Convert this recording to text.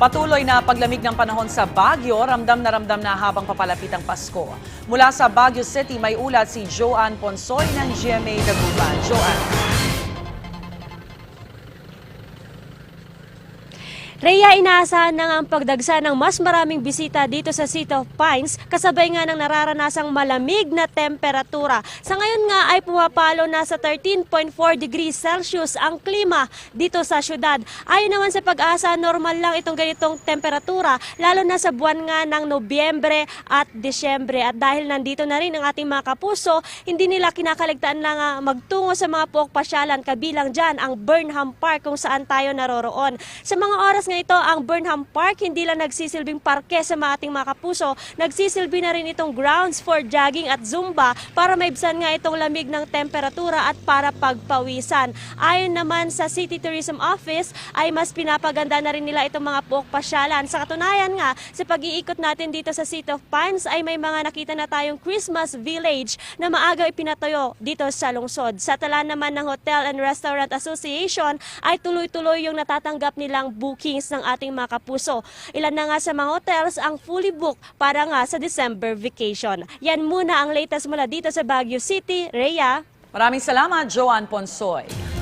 Patuloy na paglamig ng panahon sa Baguio, ramdam na habang papalapit ang Pasko. Mula sa Baguio City, may ulat si Joanne Ponsoy ng GMA Dagupan. Joanne. Rhea, inaasahan na nga ang pagdagsa ng mas maraming bisita dito sa City of Pines kasabay nga ng nararanasang malamig na temperatura. Sa ngayon nga ay pumapalo na sa 13.4 degrees Celsius ang klima dito sa syudad. Ayon naman sa pag-asa, normal lang itong ganitong temperatura lalo na sa buwan nga ng Nobyembre at Disyembre. At dahil nandito na rin ang ating mga kapuso, hindi nila kinakaligtaan lang magtungo sa mga puok-pasyalan, kabilang dyan ang Burnham Park kung saan tayo naroroon. Sa mga oras ito, ang Burnham Park hindi lang nagsisilbing parke sa mga ating mga kapuso, nagsisilbi na rin itong grounds for jogging at zumba para maibsan nga itong lamig ng temperatura at para pagpawisan. Ayon naman sa City Tourism Office ay mas pinapaganda na rin nila itong mga puok pasyalan. Sa katunayan nga, sa pag-iikot natin dito sa City of Pines ay may mga nakita na tayong Christmas Village na maaga ipinatayo dito sa lungsod. Sa tala naman ng Hotel and Restaurant Association ay tuloy-tuloy yung natatanggap nilang bookings ng ating mga kapuso. Ilan na nga sa mga hotels ang fully booked para nga sa December vacation. Yan muna ang latest mula dito sa Baguio City. Rhea. Maraming salamat, Joanne Ponsoy.